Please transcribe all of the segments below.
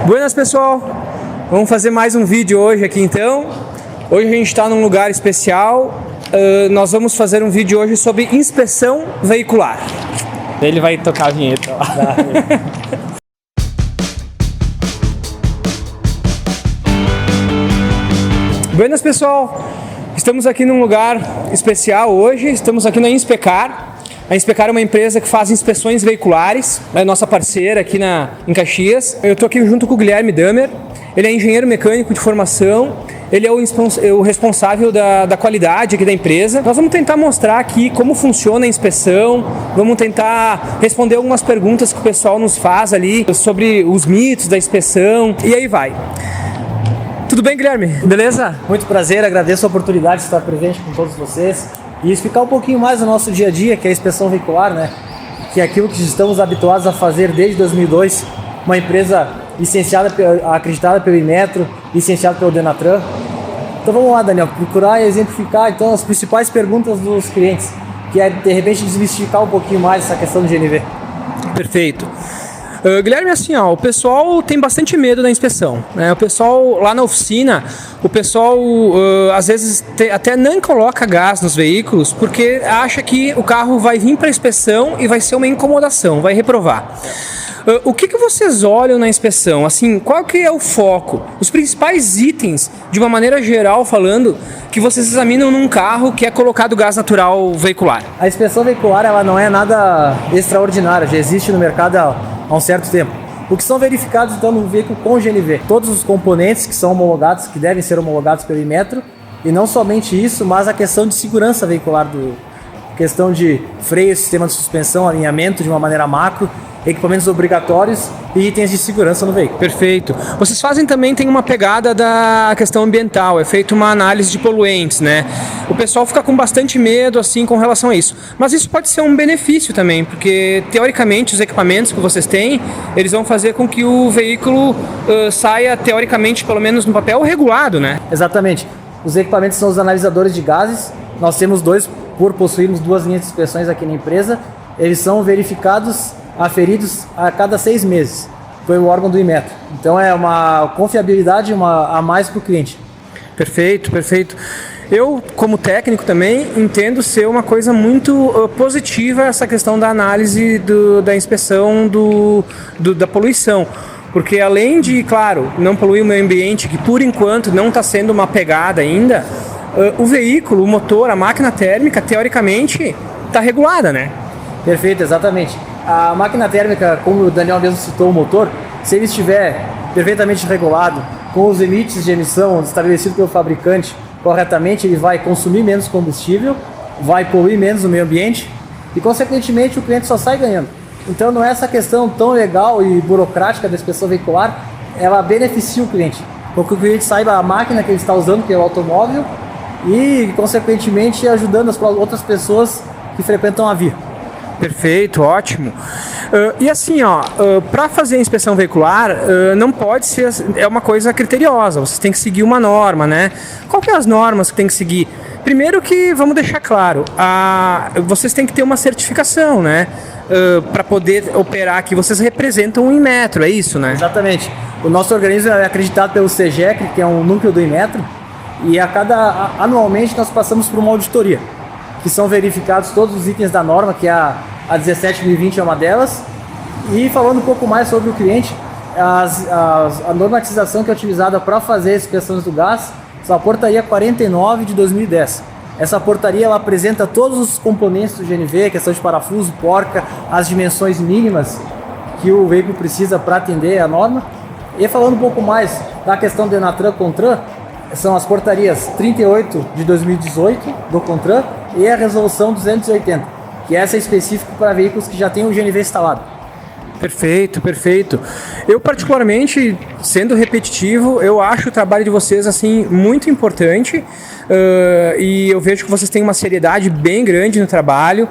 Buenas, pessoal! Vamos fazer mais um vídeo hoje aqui então. Hoje a gente está num lugar especial. Nós vamos fazer um vídeo hoje sobre inspeção veicular. Ele vai tocar a vinheta lá. Buenas, pessoal! Estamos aqui num lugar especial hoje. Estamos aqui na Inspecar. A Inspecar é uma empresa que faz inspeções veiculares, é nossa parceira aqui em Caxias. Eu estou aqui junto com o Guilherme Damer. Ele é engenheiro mecânico de formação, ele é o responsável da qualidade aqui da empresa. Nós vamos tentar mostrar aqui como funciona a inspeção, vamos tentar responder algumas perguntas que o pessoal nos faz ali sobre os mitos da inspeção, e aí vai. Tudo bem, Guilherme? Beleza? Muito prazer, agradeço a oportunidade de estar presente com todos vocês e explicar um pouquinho mais do nosso dia a dia, que é a inspeção veicular, né? Que é aquilo que estamos habituados a fazer desde 2002, uma empresa licenciada, acreditada pelo Inmetro, licenciada pelo Denatran. Então vamos lá, Daniel, procurar exemplificar então as principais perguntas dos clientes, que é de repente desmistificar um pouquinho mais essa questão do GNV. Perfeito. Guilherme, assim, o pessoal tem bastante medo da inspeção, né? O pessoal lá na oficina, o pessoal às vezes até não coloca gás nos veículos porque acha que o carro vai vir para a inspeção e vai ser uma incomodação, vai reprovar. O que vocês olham na inspeção? Assim, qual que é o foco? Os principais itens, de uma maneira geral falando, que vocês examinam num carro que é colocado gás natural veicular? A inspeção veicular ela não é nada extraordinário, já existe no mercado há um certo tempo. O que são verificados então no veículo com GNV? Todos os componentes que são homologados, que devem ser homologados pelo Inmetro, e não somente isso, mas a questão de segurança veicular, questão de freio, sistema de suspensão, alinhamento de uma maneira macro, equipamentos obrigatórios e itens de segurança no veículo. Perfeito. Vocês fazem também, tem uma pegada da questão ambiental, é feita uma análise de poluentes, né? O pessoal fica com bastante medo assim com relação a isso. Mas isso pode ser um benefício também, porque teoricamente os equipamentos que vocês têm, eles vão fazer com que o veículo saia teoricamente, pelo menos no papel, regulado, né? Exatamente. Os equipamentos são os analisadores de gases. Nós temos dois, por possuirmos duas linhas de inspeções aqui na empresa. Eles são verificados, aferidos a cada 6 meses. Foi o órgão do Inmetro. Então é uma confiabilidade a mais para o cliente. Perfeito, perfeito. Eu, como técnico também, entendo ser uma coisa muito positiva essa questão da análise da inspeção da poluição. Porque além de, claro, não poluir o meio ambiente, que por enquanto não está sendo uma pegada ainda, o veículo, o motor, a máquina térmica, teoricamente, está regulada, né? Perfeito, exatamente. A máquina térmica, como o Daniel mesmo citou o motor, se ele estiver perfeitamente regulado, com os limites de emissão estabelecidos pelo fabricante corretamente, ele vai consumir menos combustível, vai poluir menos o meio ambiente e, consequentemente, o cliente só sai ganhando. Então, não é essa questão tão legal e burocrática da inspeção veicular, ela beneficia o cliente, porque o cliente saiba a máquina que ele está usando, que é o automóvel, e, consequentemente, ajudando as outras pessoas que frequentam a via. Perfeito, ótimo. E assim, para fazer a inspeção veicular, não pode ser, é uma coisa criteriosa, vocês têm que seguir uma norma, né? Qual que é as normas que tem que seguir? Primeiro que, vamos deixar claro, vocês têm que ter uma certificação, né? Para poder operar aqui, vocês representam o Inmetro, é isso, né? Exatamente. O nosso organismo é acreditado pelo CEGEC, que é um núcleo do Inmetro, e anualmente nós passamos por uma auditoria, que são verificados todos os itens da norma, que é a 17.020 é uma delas. E falando um pouco mais sobre o cliente, a normatização que é utilizada para fazer as inspeções do gás são a portaria 49 de 2010. Essa portaria ela apresenta todos os componentes do GNV, questão de parafuso, porca, as dimensões mínimas que o veículo precisa para atender a norma. E falando um pouco mais da questão Denatran Contran, são as portarias 38 de 2018 do Contran e a resolução 280, que essa é específica para veículos que já têm o GNV instalado. Perfeito, perfeito. Eu particularmente, sendo repetitivo, eu acho o trabalho de vocês assim muito importante e eu vejo que vocês têm uma seriedade bem grande no trabalho.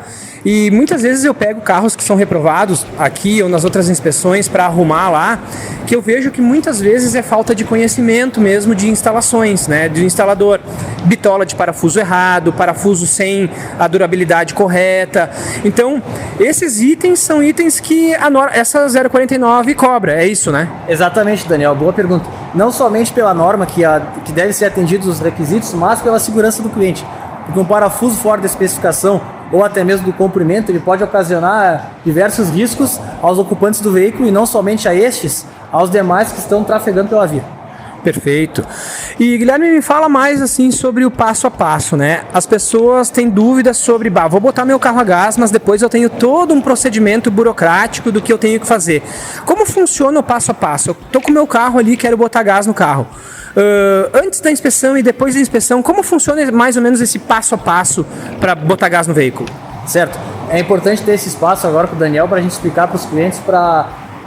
E muitas vezes eu pego carros que são reprovados aqui ou nas outras inspeções para arrumar lá, que eu vejo que muitas vezes é falta de conhecimento mesmo de instalações, né, de instalador. bitola de parafuso errado, parafuso sem a durabilidade correta. Então, esses itens são itens que essa 049 cobra, é isso, né? Exatamente, Daniel, boa pergunta. Não somente pela norma que deve ser atendidos os requisitos, mas pela segurança do cliente. Porque um parafuso fora da especificação ou até mesmo do comprimento, ele pode ocasionar diversos riscos aos ocupantes do veículo e não somente a estes, aos demais que estão trafegando pela via. Perfeito. E Guilherme, me fala mais assim sobre o passo a passo, né? As pessoas têm dúvidas sobre, vou botar meu carro a gás, mas depois eu tenho todo um procedimento burocrático do que eu tenho que fazer. Como funciona o passo a passo? Eu tô com o meu carro ali, quero botar gás no carro. Antes da inspeção e depois da inspeção, como funciona mais ou menos esse passo a passo para botar gás no veículo? Certo. É importante ter esse espaço agora com o Daniel para a gente explicar para os clientes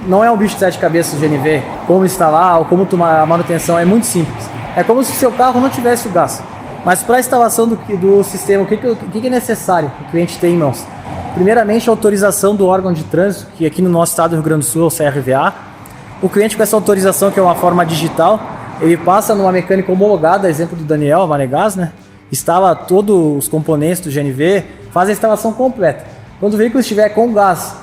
não é um bicho de 7 cabeças o GNV, como instalar ou como tomar a manutenção, é muito simples. É como se o seu carro não tivesse o gás. Mas para a instalação do sistema, o que é necessário que o cliente ter em mãos? Primeiramente, a autorização do órgão de trânsito, que aqui no nosso estado do Rio Grande do Sul é o CRVA. O cliente com essa autorização, que é uma forma digital, ele passa numa mecânica homologada, exemplo do Daniel, a Manegás, né? Instala todos os componentes do GNV, faz a instalação completa. Quando o veículo estiver com gás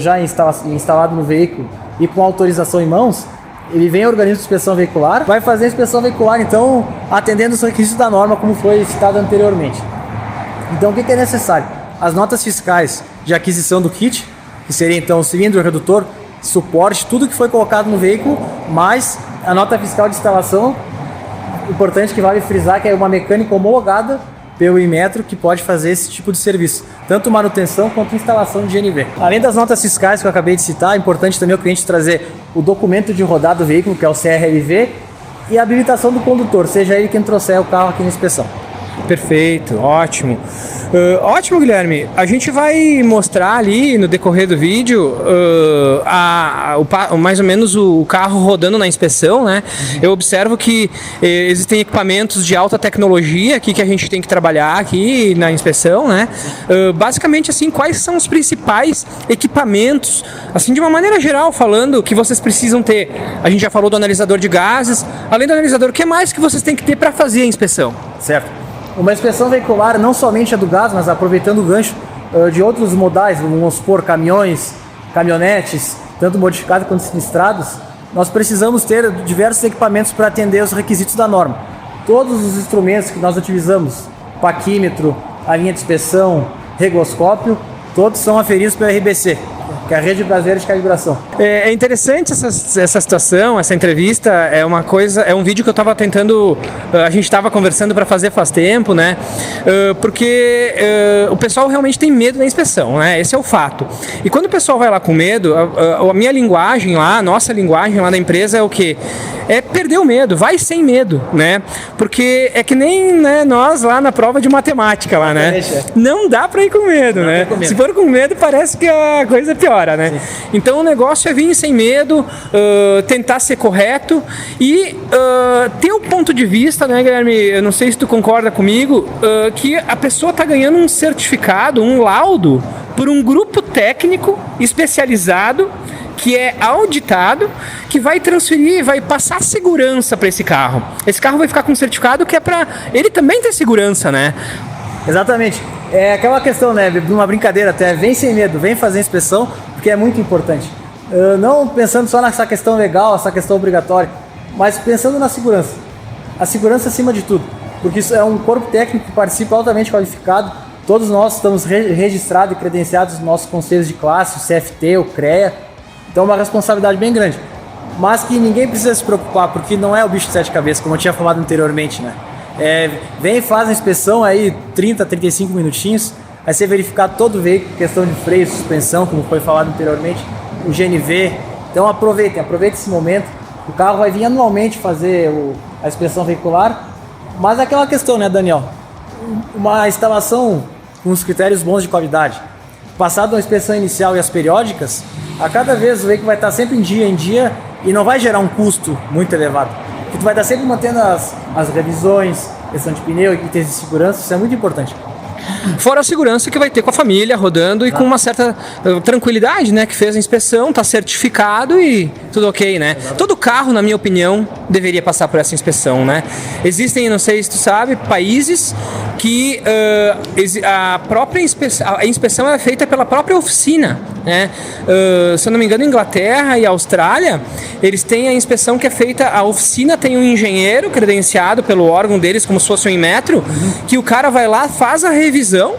já instalado no veículo e com autorização em mãos, ele vem ao organismo de inspeção veicular, vai fazer a inspeção veicular, então, atendendo os requisitos da norma, como foi citado anteriormente. Então, o que é necessário? As notas fiscais de aquisição do kit, que seria então o cilindro, o redutor, suporte, tudo que foi colocado no veículo, mais a nota fiscal de instalação, importante que vale frisar que é uma mecânica homologada pelo Inmetro que pode fazer esse tipo de serviço, tanto manutenção quanto instalação de GNV. Além das notas fiscais que eu acabei de citar, é importante também o cliente trazer o documento de rodada do veículo, que é o CRLV, e a habilitação do condutor, seja ele quem trouxer o carro aqui na inspeção. Perfeito, ótimo. Ótimo, Guilherme. A gente vai mostrar ali no decorrer do vídeo mais ou menos o carro rodando na inspeção, né? Eu observo que existem equipamentos de alta tecnologia aqui que a gente tem que trabalhar aqui na inspeção, né? Basicamente, assim, quais são os principais equipamentos, assim, de uma maneira geral falando, que vocês precisam ter? A gente já falou do analisador de gases. Além do analisador, o que mais que vocês têm que ter para fazer a inspeção? Certo. Uma inspeção veicular, não somente a do gás, mas aproveitando o gancho de outros modais, vamos supor caminhões, caminhonetes, tanto modificados quanto sinistrados, nós precisamos ter diversos equipamentos para atender os requisitos da norma. Todos os instrumentos que nós utilizamos, paquímetro, a linha de inspeção, regloscópio, todos são aferidos pela RBC, que é a Rede Brasileira de Calibração. É interessante essa situação, essa entrevista, é um vídeo que eu estava tentando, a gente estava conversando para fazer faz tempo, né? Porque o pessoal realmente tem medo da inspeção, né? Esse é o fato. E quando o pessoal vai lá com medo, a minha linguagem lá, a nossa linguagem lá da empresa é o quê? É perder o medo, vai sem medo, né? Porque é que nem, né, nós lá na prova de matemática lá, né? Não dá para ir com medo, né? Se for com medo, parece que a coisa piora, né? Sim. Então o negócio é vir sem medo, tentar ser correto e ter o ponto de vista, né, Guilherme? Eu não sei se tu concorda comigo, que a pessoa está ganhando um certificado, um laudo, por um grupo técnico especializado que é auditado, que vai transferir, vai passar segurança para esse carro. Esse carro vai ficar com um certificado que é para ele também ter segurança, né? Exatamente. É aquela questão, né, de uma brincadeira até, vem sem medo, vem fazer inspeção, porque é muito importante. Não pensando só nessa questão legal, essa questão obrigatória, mas pensando na segurança. A segurança acima de tudo, porque isso é um corpo técnico que participa altamente qualificado. Todos nós estamos registrados e credenciados nos nossos conselhos de classe, o CFT, o CREA. Então é uma responsabilidade bem grande. Mas que ninguém precisa se preocupar, porque não é o bicho de 7 cabeças, como eu tinha falado anteriormente, né? Vem e faz a inspeção aí 30, 35 minutinhos, aí você verificar todo o veículo, questão de freio, suspensão, como foi falado anteriormente, o GNV. Então aproveite esse momento. O carro vai vir anualmente fazer a inspeção veicular, mas aquela questão, né, Daniel? Uma instalação com os critérios bons de qualidade, passado a inspeção inicial e as periódicas, a cada vez o veículo vai estar sempre em dia e não vai gerar um custo muito elevado. Tu vai estar sempre mantendo as revisões, questão de pneu, itens de segurança, isso é muito importante. Fora a segurança que vai ter com a família rodando e com uma certa tranquilidade, né? Que fez a inspeção, está certificado e tudo ok, né? Todo carro, na minha opinião, deveria passar por essa inspeção, né? Existem, não sei se tu sabe, países que a inspeção é feita pela própria oficina, né? Se eu não me engano, Inglaterra e Austrália, eles têm a inspeção que é feita, a oficina tem um engenheiro credenciado pelo órgão deles, como se fosse um Inmetro, que o cara vai lá, faz a revisão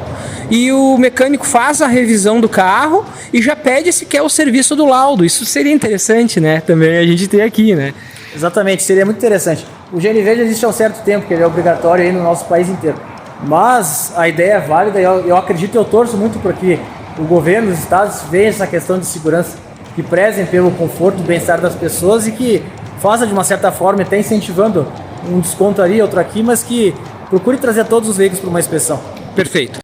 e o mecânico faz a revisão do carro e já pede se quer o serviço do laudo. Isso seria interessante, né? Também a gente tem aqui, né? Exatamente, seria muito interessante. O GNV já existe há um certo tempo, que ele é obrigatório aí no nosso país inteiro. Mas a ideia é válida e eu acredito e eu torço muito para que o governo, os estados vejam essa questão de segurança, que prezem pelo conforto e bem-estar das pessoas e que faça de uma certa forma, até incentivando um desconto ali, outro aqui, mas que procure trazer todos os veículos para uma inspeção. Perfeito.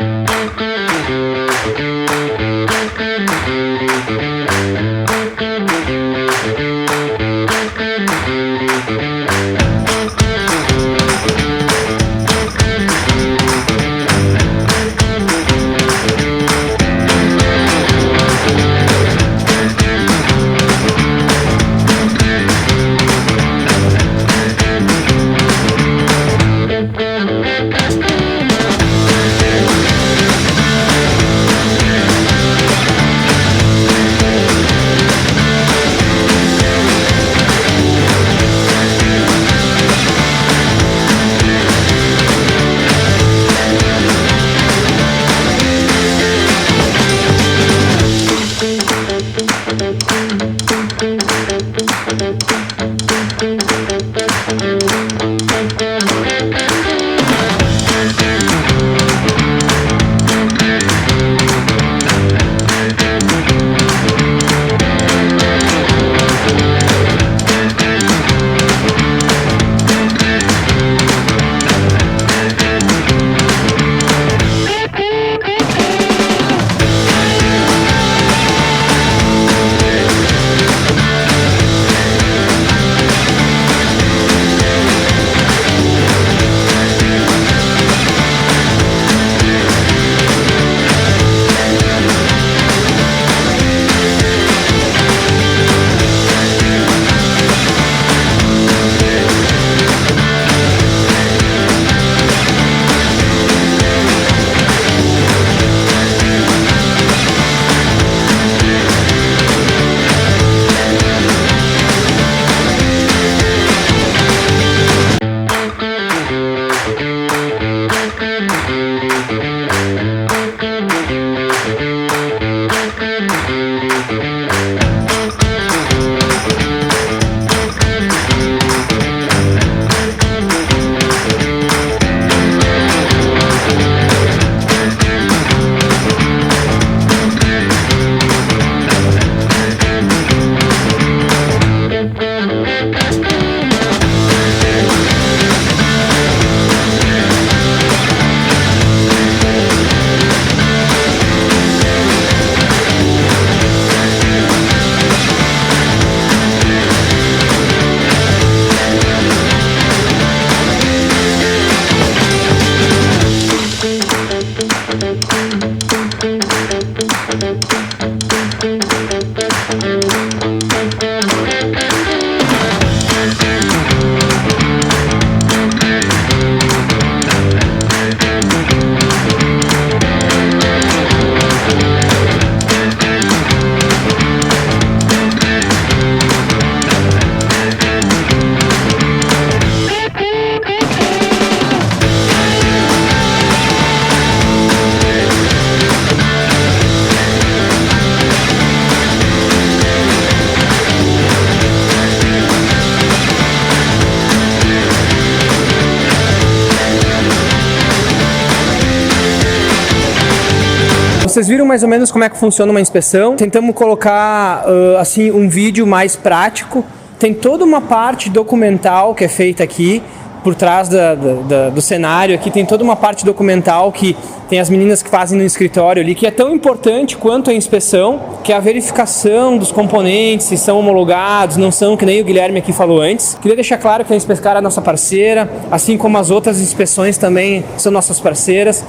Vocês viram mais ou menos como é que funciona uma inspeção. Tentamos colocar assim um vídeo mais prático. Tem toda uma parte documental que é feita aqui por trás do cenário. Aqui tem toda uma parte documental que tem as meninas que fazem no escritório ali, que é tão importante quanto a inspeção, que é a verificação dos componentes, se são homologados, não são, que nem o Guilherme aqui falou antes. Queria deixar claro que a Inspecar é nossa parceira, assim como as outras inspeções também são nossas parceiras.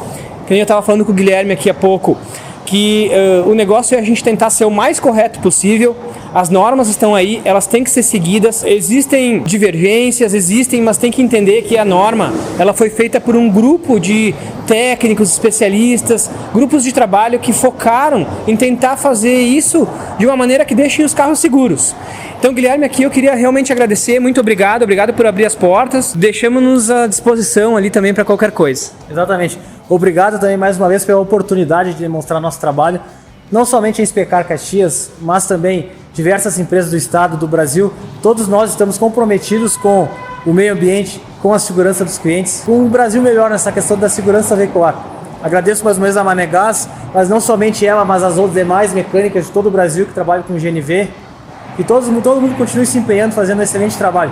que nem eu estava falando com o Guilherme aqui há pouco, que o negócio é a gente tentar ser o mais correto possível. As normas estão aí, elas têm que ser seguidas. Existem divergências, mas tem que entender que a norma ela foi feita por um grupo de técnicos, especialistas, grupos de trabalho que focaram em tentar fazer isso de uma maneira que deixe os carros seguros. Então, Guilherme, aqui eu queria realmente agradecer, muito obrigado por abrir as portas, deixamos-nos à disposição ali também para qualquer coisa. Exatamente. Obrigado também mais uma vez pela oportunidade de demonstrar nosso trabalho, não somente em Inspecar Caxias, mas também diversas empresas do estado, do Brasil. Todos nós estamos comprometidos com o meio ambiente, com a segurança dos clientes, com um Brasil melhor nessa questão da segurança veicular. Agradeço mais uma vez a Manegás, mas não somente ela, mas as outras demais mecânicas de todo o Brasil que trabalham com GNV. Que todo mundo continue se empenhando, fazendo um excelente trabalho.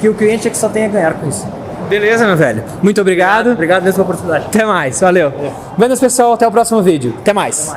Que o cliente é que só tem a ganhar com isso. Beleza, meu velho. Muito obrigado. Obrigado mesmo pela oportunidade. Até mais, valeu. Vendas, pessoal, até o próximo vídeo. Até mais.